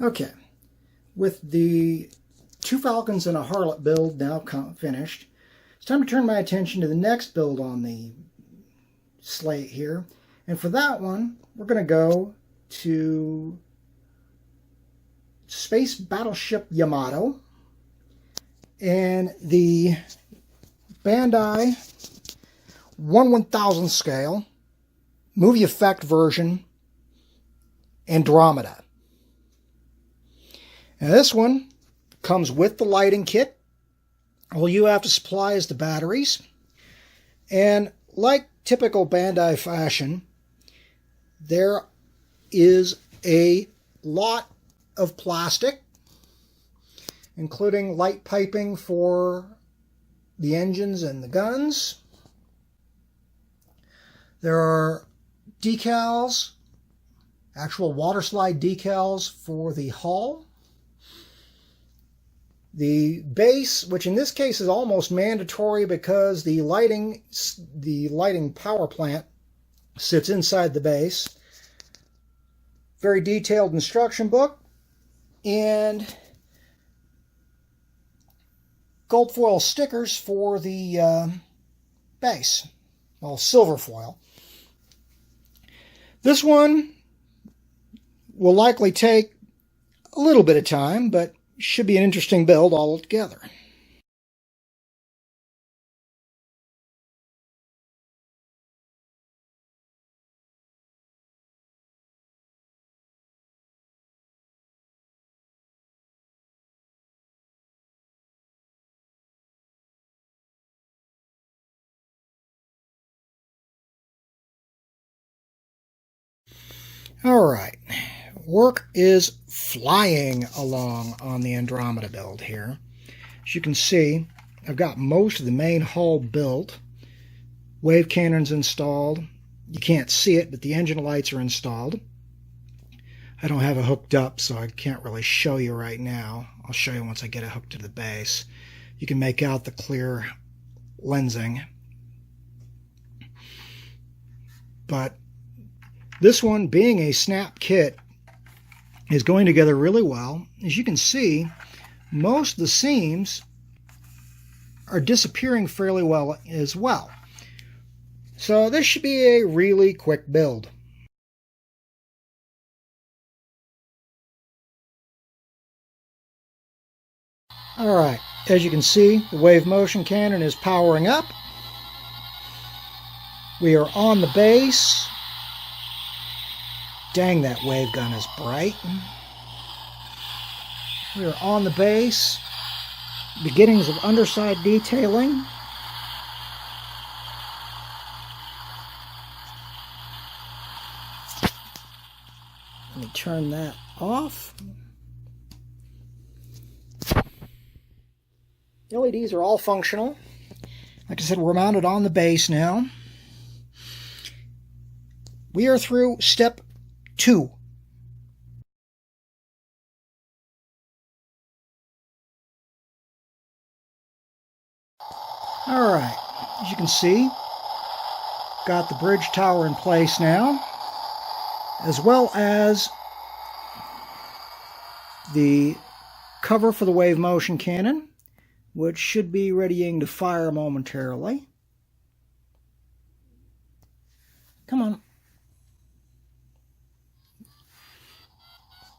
Okay, with the two Falcons and a Harlot build now finished, it's time to turn my attention to the next build on the slate here. And for that one, we're going to go to Space Battleship Yamato and the Bandai 1/1000 scale movie effect version Andromeda. Now this one comes with the lighting kit. All you have to supply is the batteries. And like typical Bandai fashion, there is a lot of plastic, including light piping for the engines and the guns. There are decals, actual water slide decals for the hull. The base, which in this case is almost mandatory because the lighting power plant sits inside the base. Very detailed instruction book and gold foil stickers for the base. Well, silver foil. This one will likely take a little bit of time, but should be an interesting build altogether. All right, work is flying along on the Andromeda build here. As you can see, I've got most of the main hull built. Wave cannons installed. You can't see it, but the engine lights are installed. I don't have it hooked up, so I can't really show you right now. I'll show you once I get it hooked to the base. You can make out the clear lensing. But this one, being a snap kit, is going together really well. As you can see, most of the seams are disappearing fairly well as well. So this should be a really quick build. Alright, as you can see, the wave motion cannon is powering up. We are on the base. Dang, that wave gun is bright. We are on the base. Beginnings of underside detailing. Let me turn that off. The LEDs are all functional. Like I said, we're mounted on the base now. We are through step 2. All right, as you can see, got the bridge tower in place now, as well as the cover for the wave motion cannon, which should be readying to fire momentarily. Come on.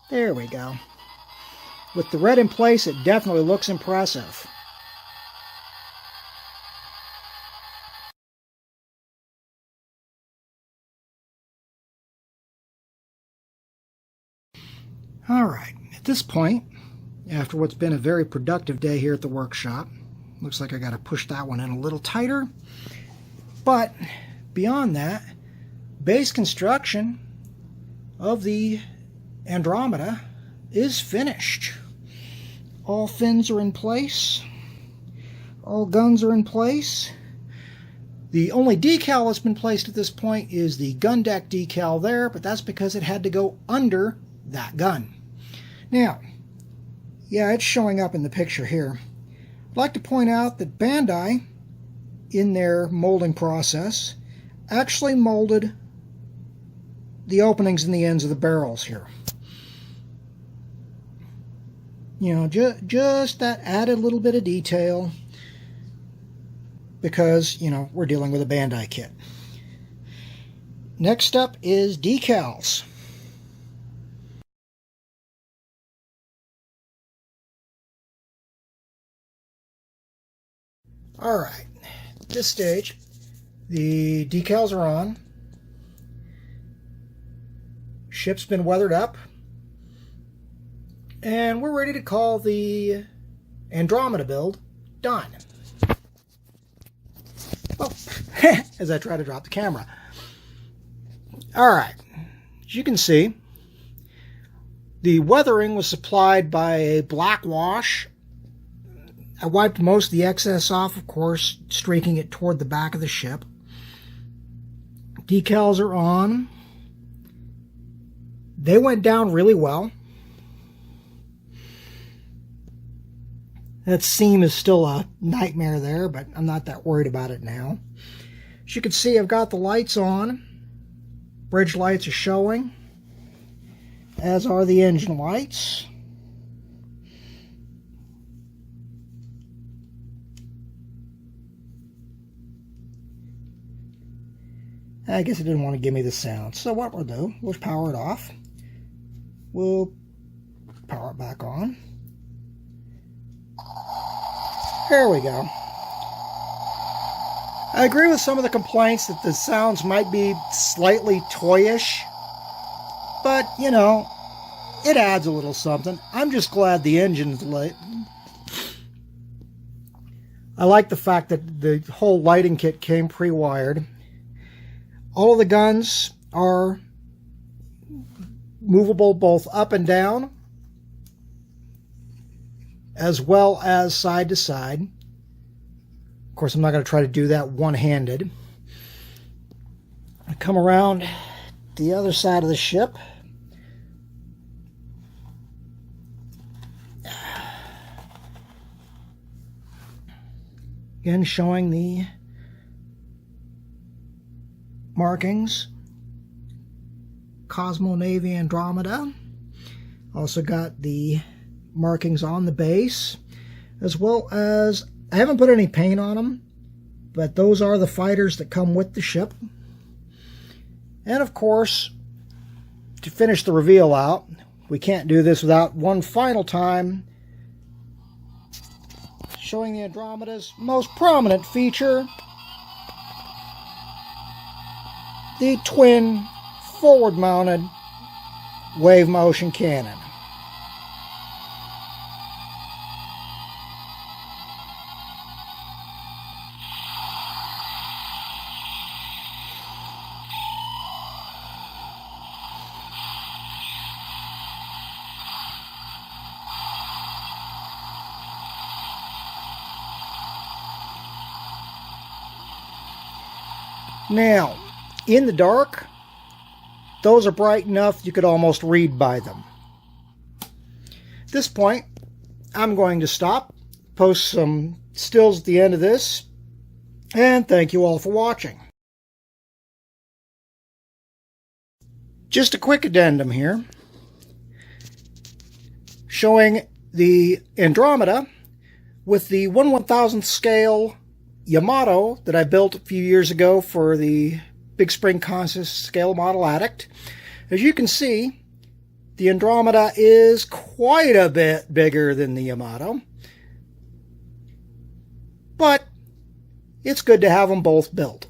There we go. With the red in place, it definitely looks impressive. All right, at this point, after what's been a very productive day here at the workshop, looks like I got to push that one in a little tighter. But beyond that, base construction of the Andromeda is finished. All fins are in place. All guns are in place. The only decal that's been placed at this point is the gun deck decal there, but that's because it had to go under that gun. Now, yeah, it's showing up in the picture here. I'd like to point out that Bandai, in their molding process, actually molded the openings and the ends of the barrels here. You know, just that added little bit of detail because, you know, we're dealing with a Bandai kit. Next up is decals. Alright, at this stage, the decals are on. Ship's been weathered up. And we're ready to call the Andromeda build done. Oh, as I try to drop the camera. Alright, as you can see, the weathering was supplied by a black wash. I wiped most of the excess off, of course, streaking it toward the back of the ship. Decals are on. They went down really well. That seam is still a nightmare there, but I'm not that worried about it now. As you can see, I've got the lights on. Bridge lights are showing, as are the engine lights. I guess it didn't want to give me the sound. So what we'll do, we'll power it off. We'll power it back on. There we go. I agree with some of the complaints that the sounds might be slightly toyish, but, you know, it adds a little something. I'm just glad the engine's lit. I like the fact that the whole lighting kit came pre-wired. All of the guns are movable both up and down, as well as side to side. Of course, I'm not going to try to do that one-handed. I come around the other side of the ship. Again, showing the markings. Cosmo Navy Andromeda. Also got the markings on the base, as well as, I haven't put any paint on them, but those are the fighters that come with the ship. And of course, to finish the reveal out, we can't do this without one final time showing the Andromeda's most prominent feature, the twin forward-mounted wave motion cannon. Now, in the dark, those are bright enough you could almost read by them. At this point, I'm going to stop, post some stills at the end of this, and thank you all for watching. Just a quick addendum here, showing the Andromeda with the 1/1000th scale Yamato that I built a few years ago for the Big Spring Contest Scale Model Addict. As you can see, the Andromeda is quite a bit bigger than the Yamato, but it's good to have them both built.